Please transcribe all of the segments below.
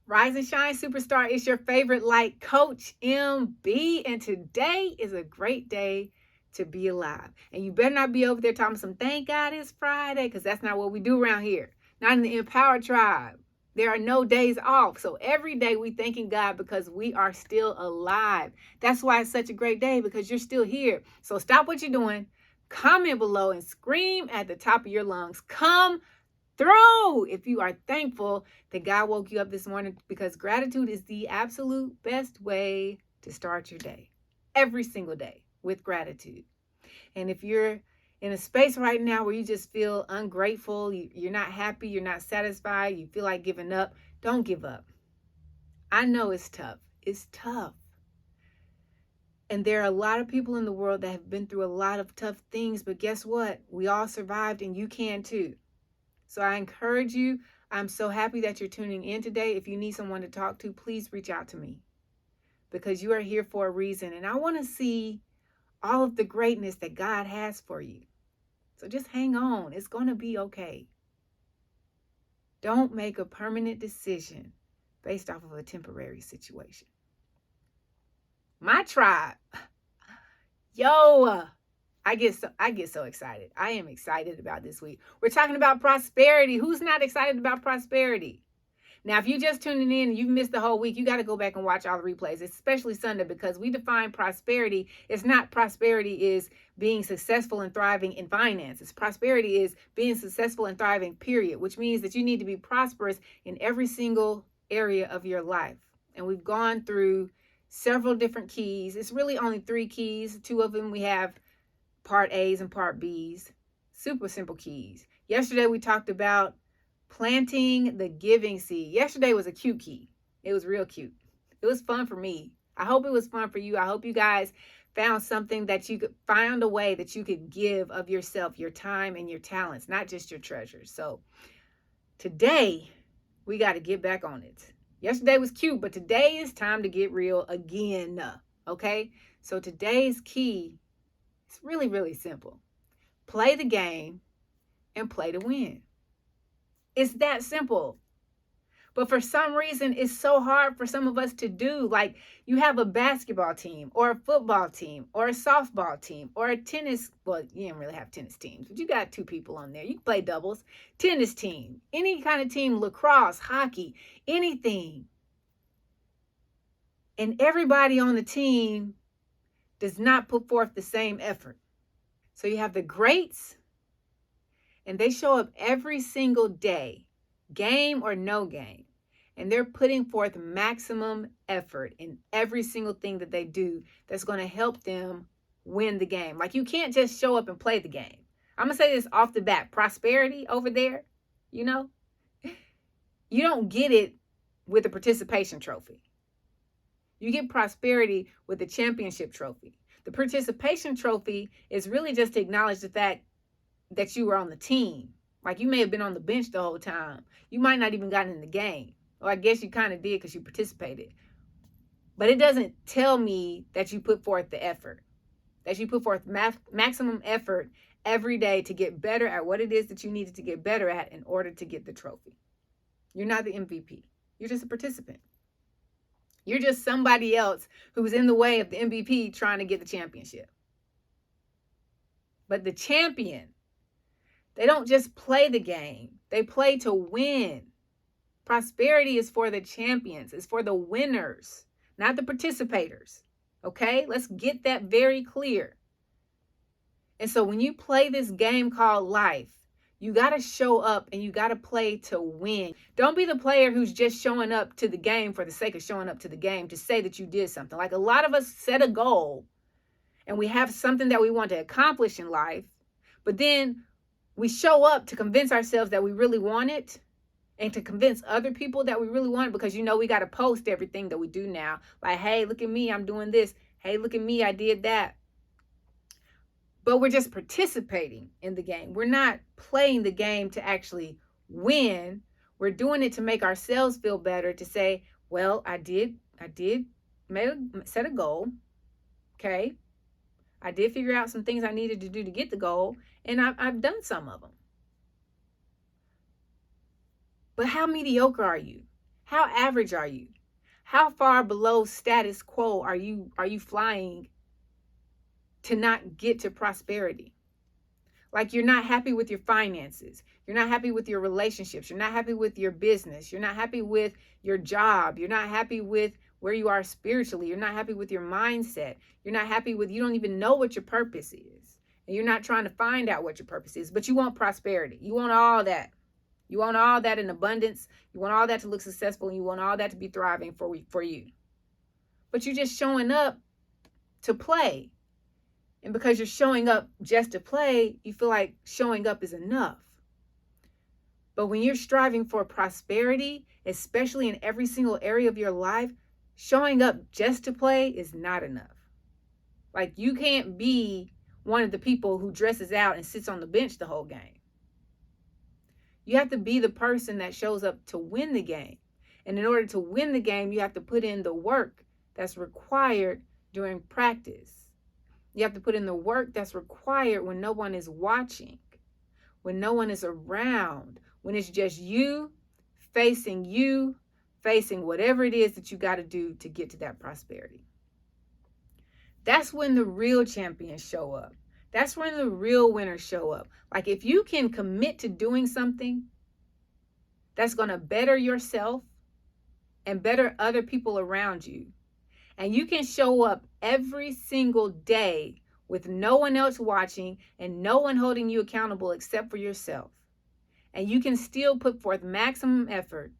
Rise and shine, superstar. It's your favorite light coach, MB. And today is a great day to be alive. And you better not be over there talking some thank God it's Friday, because that's not what we do around here. Not in the Empowered Tribe. There are no days off. So every day we thanking God because we are still alive. That's why it's such a great day, because you're still here. So stop what you're doing, comment below, and scream at the top of your lungs. Come through if you are thankful that God woke you up this morning, because gratitude is the absolute best way to start your day. Every single day with gratitude. And if you're in a space right now where you just feel ungrateful, you're not happy, you're not satisfied, you feel like giving up, don't give up. I know it's tough. It's tough. And there are a lot of people in the world that have been through a lot of tough things, but guess what? We all survived, and you can too. So I encourage you. I'm so happy that you're tuning in today. If you need someone to talk to, please reach out to me, because you are here for a reason. And I want to see all of the greatness that God has for you. So just hang on. It's going to be okay. Don't make a permanent decision based off of a temporary situation. My tribe. Yo, I get so excited. I am excited about this week. We're talking about prosperity. Who's not excited about prosperity? Now, if you just tuning in and you've missed the whole week, you got to go back and watch all the replays, especially Sunday, because we define prosperity. It's not prosperity is being successful and thriving in finances. Prosperity is being successful and thriving, period, which means that you need to be prosperous in every single area of your life. And we've gone through several different keys. It's really only 3 keys. 2 of them we have part A's and part B's. Super simple keys. Yesterday we talked about planting the giving seed. Yesterday was a cute key. It was real cute. It was fun for me. I hope it was fun for you. I hope you guys found something that you could find a way that you could give of yourself, your time and your talents, not just your treasures. So today we got to get back on it. Yesterday was cute, but today is time to get real again. Okay? So today's key, it's really, really simple. Play the game and play to win. It's that simple. But for some reason, it's so hard for some of us to do. Like, you have a basketball team or a football team or a softball team or a tennis. Well, you don't really have tennis teams, but you got 2 people on there. You can play doubles. Tennis team, any kind of team, lacrosse, hockey, anything. And everybody on the team does not put forth the same effort. So you have the greats, and they show up every single day, game or no game. And they're putting forth maximum effort in every single thing that they do that's going to help them win the game. Like, you can't just show up and play the game. I'm going to say this off the bat. Prosperity over there, you don't get it with a participation trophy. You get prosperity with the championship trophy. The participation trophy is really just to acknowledge the fact that you were on the team. Like, you may have been on the bench the whole time. You might not even gotten in the game. Or I guess you kind of did because you participated. But it doesn't tell me that you put forth the effort, that you put forth maximum effort every day to get better at what it is that you needed to get better at in order to get the trophy. You're not the MVP. You're just a participant. You're just somebody else who's in the way of the MVP trying to get the championship. But the champion, they don't just play the game. They play to win. Prosperity is for the champions. It's for the winners, not the participators. Okay? Let's get that very clear. And so when you play this game called life, you got to show up and you got to play to win. Don't be the player who's just showing up to the game for the sake of showing up to the game to say that you did something. Like, a lot of us set a goal and we have something that we want to accomplish in life, but then we show up to convince ourselves that we really want it and to convince other people that we really want it, because we got to post everything that we do now. Like, hey, look at me, I'm doing this. Hey, look at me, I did that. But we're just participating in the game. We're not playing the game to actually win. We're doing it to make ourselves feel better, to say, well, I did set a goal. Okay. I did figure out some things I needed to do to get the goal, and I've done some of them. But how mediocre are you? How average are you? How far below status quo are you flying to not get to prosperity? Like, you're not happy with your finances. You're not happy with your relationships. You're not happy with your business. You're not happy with your job. You're not happy with where you are spiritually. You're not happy with your mindset. You're not happy with, you don't even know what your purpose is. And you're not trying to find out what your purpose is, but you want prosperity. You want all that. You want all that in abundance. You want all that to look successful. And you want all that to be thriving for you. But you're just showing up to play. And because you're showing up just to play, you feel like showing up is enough. But when you're striving for prosperity, especially in every single area of your life, showing up just to play is not enough. Like, you can't be one of the people who dresses out and sits on the bench the whole game. You have to be the person that shows up to win the game. And in order to win the game, you have to put in the work that's required during practice. You have to put in the work that's required when no one is watching, when no one is around, when it's just you, facing whatever it is that you got to do to get to that prosperity. That's when the real champions show up. That's when the real winners show up. Like, if you can commit to doing something that's going to better yourself and better other people around you, and you can show up every single day with no one else watching and no one holding you accountable except for yourself, and you can still put forth maximum effort,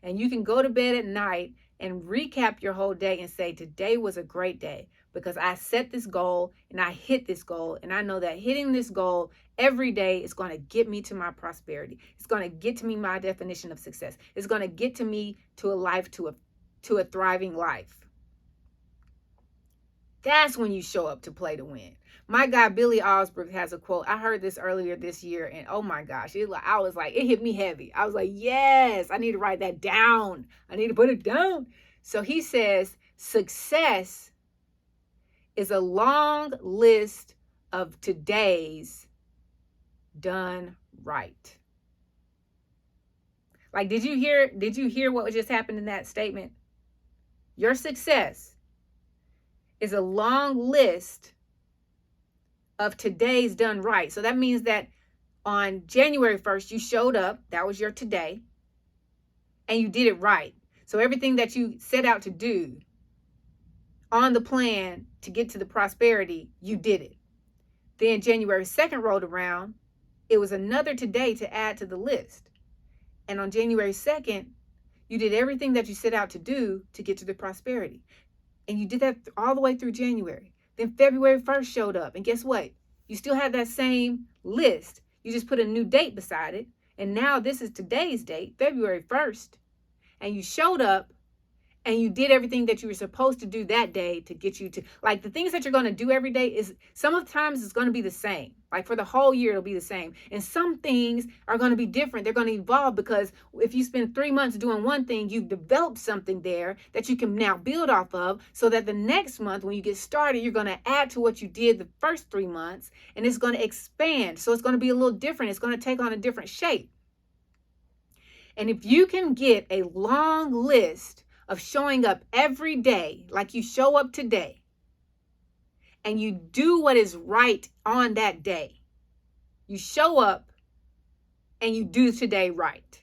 and you can go to bed at night and recap your whole day and say, today was a great day because I set this goal and I hit this goal, and I know that hitting this goal every day is going to get me to my prosperity. It's going to get to me my definition of success. It's going to get to me to a life, to a thriving life. That's when you show up to play to win. My guy, Billy Alsbrooks, has a quote. I heard this earlier this year, and oh my gosh, I was like, it hit me heavy. I was like, yes, I need to write that down. I need to put it down. So he says, success is a long list of today's done right. Like, did you hear what just happened in that statement? Your success is a long list of today's done right. So that means that on January 1st, you showed up. That was your today. And you did it right. So everything that you set out to do on the plan to get to the prosperity, you did it. Then January 2nd rolled around. It was another today to add to the list. And on January 2nd, you did everything that you set out to do to get to the prosperity. And you did that all the way through January. Then February 1st showed up. And guess what? You still had that same list. You just put a new date beside it. And now this is today's date, February 1st. And you showed up and you did everything that you were supposed to do that day to get you to, like, the things that you're going to do every day is, some of the times it's going to be the same. Like, for the whole year, it'll be the same. And some things are going to be different. They're going to evolve, because if you spend 3 months doing one thing, you've developed something there that you can now build off of, so that the next month when you get started, you're going to add to what you did the first 3 months, and it's going to expand. So it's going to be a little different. It's going to take on a different shape. And if you can get a long list of showing up every day, like you show up today, and you do what is right on that day, you show up and you do today right.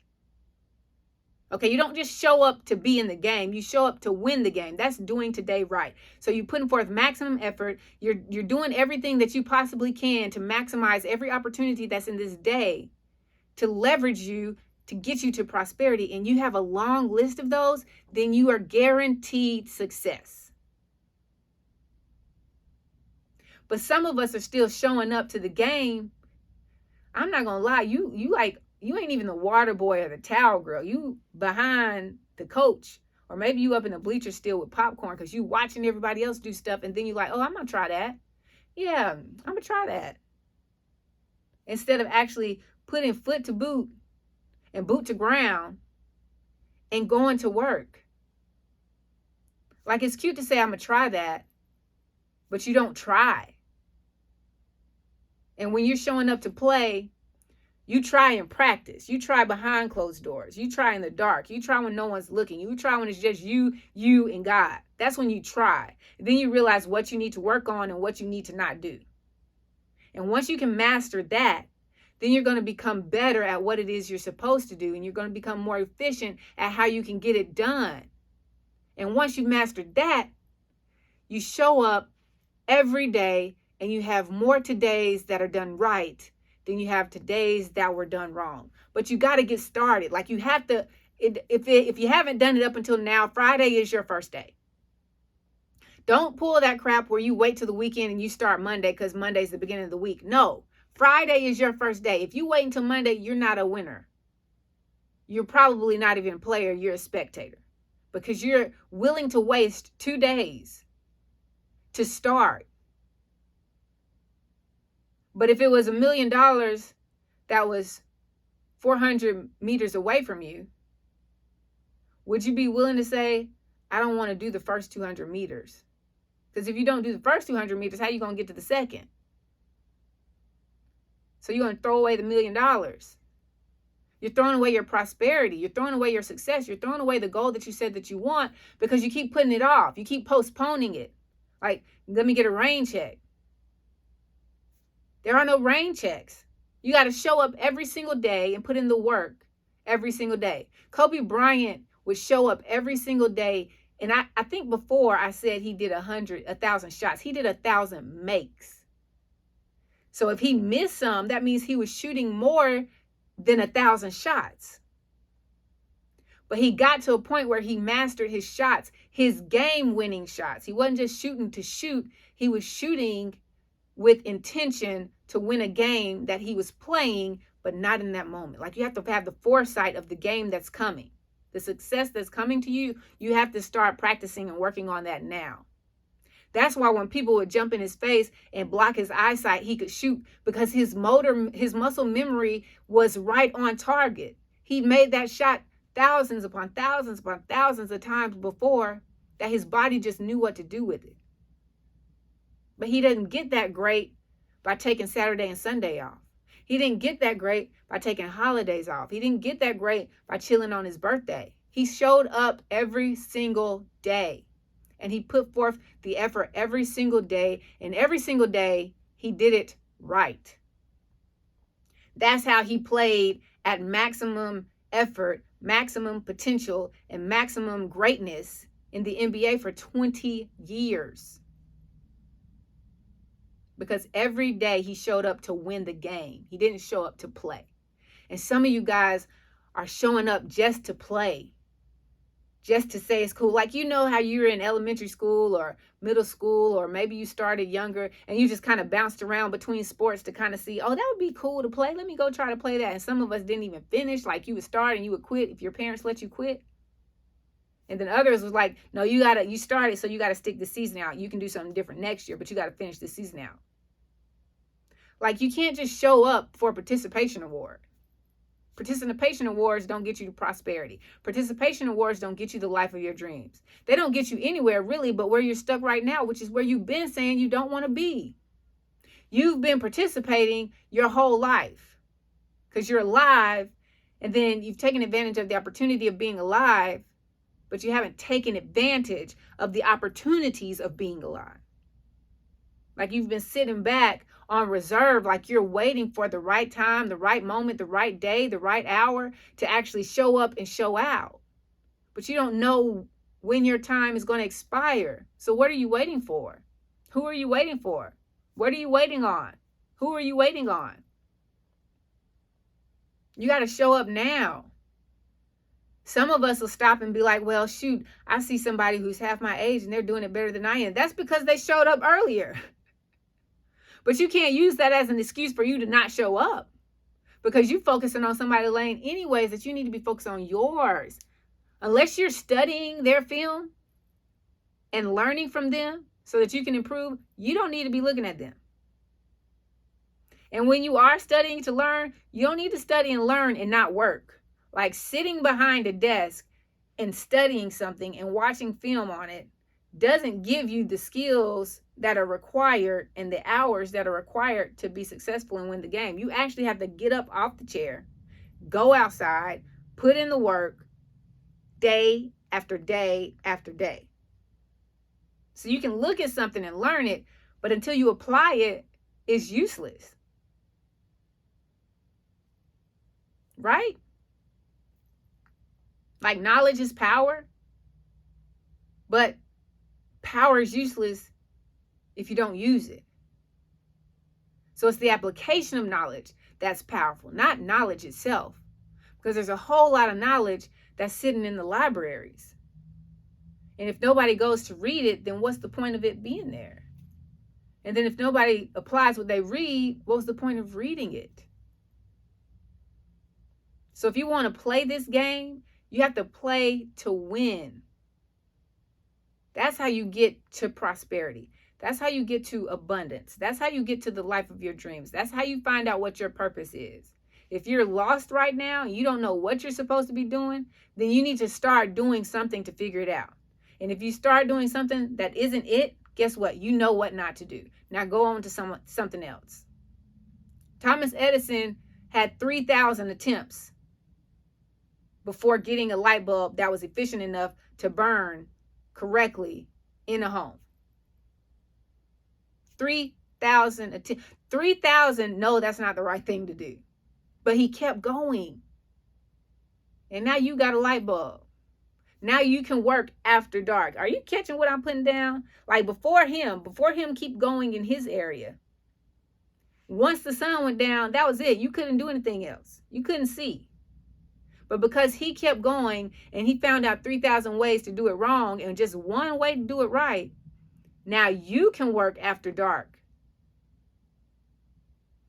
Okay, you don't just show up to be in the game, you show up to win the game. That's doing today right. So you're putting forth maximum effort. You're doing everything that you possibly can to maximize every opportunity that's in this day to leverage you, to get you to prosperity, and you have a long list of those, then you are guaranteed success. But some of us are still showing up to the game. I'm not gonna lie, you ain't even the water boy or the towel girl. You behind the coach, or maybe you up in the bleachers still with popcorn because you watching everybody else do stuff, and then you're like, oh, I'm gonna try that. Yeah, I'm gonna try that. Instead of actually putting foot to boot and boot to ground and going to work. Like, it's cute to say, I'm going to try that, but you don't try. And when you're showing up to play, You try and practice. You try behind closed doors. You try in the dark. You try when no one's looking. You try when it's just you, and God. That's when you try. Then you realize what you need to work on and what you need to not do. And once you can master that, then you're going to become better at what it is you're supposed to do. And you're going to become more efficient at how you can get it done. And once you've mastered that, you show up every day and you have more todays that are done right than you have todays that were done wrong. But you got to get started. Like you have to, if you haven't done it up until now, Friday is your first day. Don't pull that crap where you wait till the weekend and you start Monday because Monday's the beginning of the week. No, Friday is your first day. If you wait until Monday, you're not a winner. You're probably not even a player. You're a spectator because you're willing to waste 2 days to start. But if it was $1 million that was 400 meters away from you, would you be willing to say, I don't want to do the first 200 meters? Because if you don't do the first 200 meters, how are you going to get to the second? So you're going to throw away the $1 million. You're throwing away your prosperity. You're throwing away your success. You're throwing away the goal that you said that you want because you keep putting it off. You keep postponing it. Like, let me get a rain check. There are no rain checks. You got to show up every single day and put in the work every single day. Kobe Bryant would show up every single day. And I think before I said he did 1,000 shots. He did 1,000 makes. So if he missed some, that means he was shooting more than 1,000 shots. But he got to a point where he mastered his shots, his game-winning shots. He wasn't just shooting to shoot. He was shooting with intention to win a game that he was playing, but not in that moment. Like you have to have the foresight of the game that's coming. The success that's coming to you, you have to start practicing and working on that now. That's why when people would jump in his face and block his eyesight, he could shoot because his muscle memory was right on target. He made that shot thousands upon thousands upon thousands of times before that his body just knew what to do with it. But he didn't get that great by taking Saturday and Sunday off. He didn't get that great by taking holidays off. He didn't get that great by chilling on his birthday. He showed up every single day. And he put forth the effort every single day. And every single day, he did it right. That's how he played at maximum effort, maximum potential, and maximum greatness in the NBA for 20 years. Because every day he showed up to win the game. He didn't show up to play. And some of you guys are showing up just to play. Just to say it's cool. Like, you know how you were in elementary school or middle school, or maybe you started younger and you just kind of bounced around between sports to kind of see, oh, that would be cool to play. Let me go try to play that. And some of us didn't even finish. Like, you would start and you would quit if your parents let you quit. And then others was like, no, you started, so you got to stick the season out. You can do something different next year, but you got to finish the season out. Like, you can't just show up for a participation award. Participation awards don't get you to prosperity. Participation awards don't get you the life of your dreams. They don't get you anywhere really but where you're stuck right now, which is where you've been saying you don't want to be. You've been participating your whole life because you're alive, and then you've taken advantage of the opportunity of being alive, but you haven't taken advantage of the opportunities of being alive. Like, you've been sitting back on reserve, like you're waiting for the right time, the right moment, the right day, the right hour to actually show up and show out. But you don't know when your time is going to expire. So what are you waiting for? Who are you waiting for? What are you waiting on? Who are you waiting on? You got to show up now. Some of us will stop and be like, well, shoot, I see somebody who's half my age and they're doing it better than I am. That's because they showed up earlier. But you can't use that as an excuse for you to not show up, because you're focusing on somebody's lane anyways that you need to be focused on yours. Unless you're studying their film and learning from them so that you can improve, you don't need to be looking at them. And when you are studying to learn, you don't need to study and learn and not work. Like, sitting behind a desk and studying something and watching film on it doesn't give you the skills that are required and the hours that are required to be successful and win the game. You actually have to get up off the chair, go outside, put in the work day after day after day. So you can look at something and learn it, but until you apply it, it's useless. Right? Like knowledge is power, but power is useless if you don't use it. So it's the application of knowledge that's powerful, not knowledge itself. Because there's a whole lot of knowledge that's sitting in the libraries. And if nobody goes to read it, then what's the point of it being there? And then if nobody applies what they read, what's the point of reading it? So if you want to play this game, you have to play to win. That's how you get to prosperity. That's how you get to abundance. That's how you get to the life of your dreams. That's how you find out what your purpose is. If you're lost right now and you don't know what you're supposed to be doing, then you need to start doing something to figure it out. And if you start doing something that isn't it, guess what? You know what not to do. Now go on to something else. Thomas Edison had 3,000 attempts before getting a light bulb that was efficient enough to burn correctly in a home. 3,000 attempts. 3,000, no, that's not the right thing to do. But he kept going. And now you got a light bulb. Now you can work after dark. Are you catching what I'm putting down? Like before him keep going in his area. Once the sun went down, that was it. You couldn't do anything else. You couldn't see. But because he kept going and he found out 3,000 ways to do it wrong and just one way to do it right, now you can work after dark.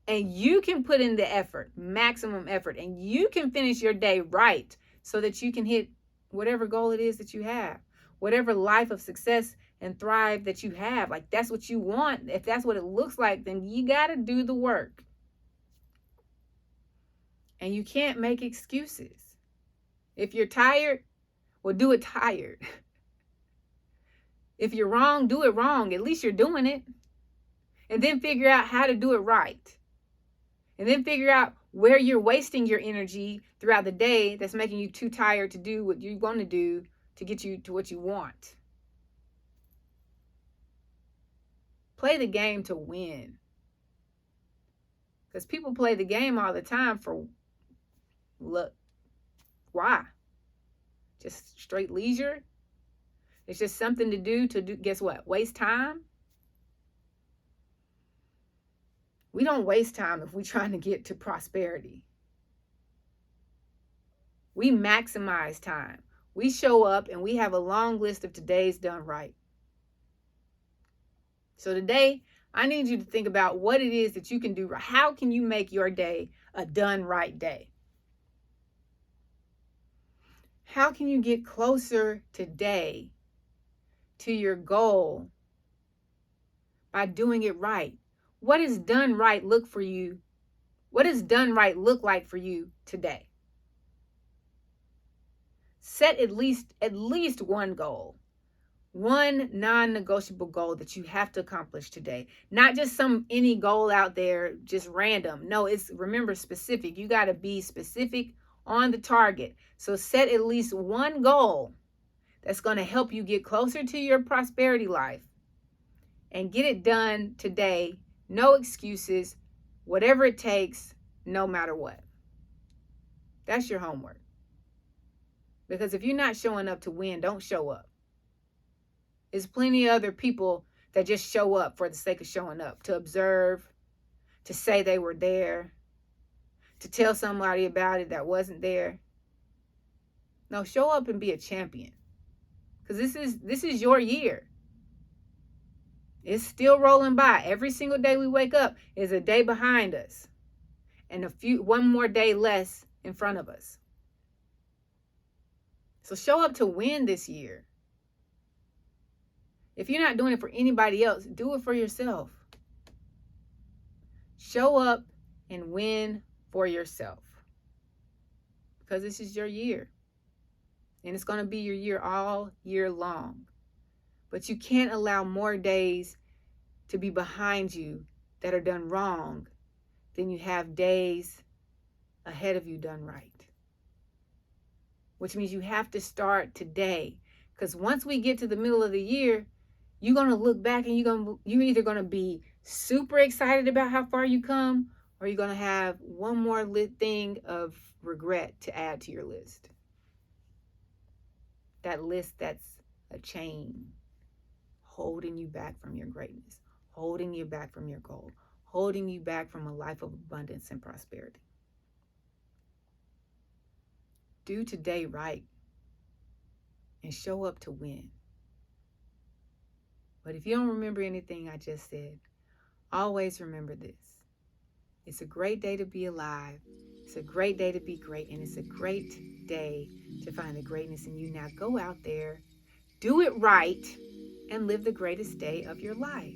And you can put in the effort, maximum effort, and you can finish your day right so that you can hit whatever goal it is that you have, whatever life of success and thrive that you have. Like that's what you want. If that's what it looks like, then you got to do the work. And you can't make excuses. If you're tired, well, do it tired. If you're wrong, do it wrong. At least you're doing it. And then figure out how to do it right. And then figure out where you're wasting your energy throughout the day that's making you too tired to do what you want to do to get you to what you want. Play the game to win. Because people play the game all the time for look. Why? Just straight leisure? It's just something to do, guess what? Waste time? We don't waste time if we're trying to get to prosperity. We maximize time. We show up and we have a long list of today's done right. So today, I need you to think about what it is that you can do. How can you make your day a done right day? How can you get closer today to your goal by doing it right? What does done right look for you? What does done right look like for you today? Set at least one goal, one non-negotiable goal that you have to accomplish today. Not just any goal out there, just random. No, remember specific. You got to be specific on the target. So set at least one goal that's going to help you get closer to your prosperity life and get it done today. No excuses, whatever it takes, no matter what. That's your homework. Because if you're not showing up to win, don't show up. There's plenty of other people that just show up for the sake of showing up, to observe, to say they were there, to tell somebody about it that wasn't there. No, show up and be a champion. Because this is your year. It's still rolling by. Every single day we wake up is a day behind us. And one more day less in front of us. So show up to win this year. If you're not doing it for anybody else, do it for yourself. Show up and win for yourself. Because this is your year. And it's going to be your year all year long. But you can't allow more days to be behind you that are done wrong than you have days ahead of you done right. Which means you have to start today. Because once we get to the middle of the year, you're going to look back and you're either going to be super excited about how far you come, or you're going to have one more thing of regret to add to your list. That list that's a chain holding you back from your greatness, holding you back from your goal, holding you back from a life of abundance and prosperity. Do today right and show up to win. But if you don't remember anything I just said, always remember this. It's a great day to be alive. It's a great day to be great. And it's a great day to find the greatness in you. Now go out there, do it right, and live the greatest day of your life.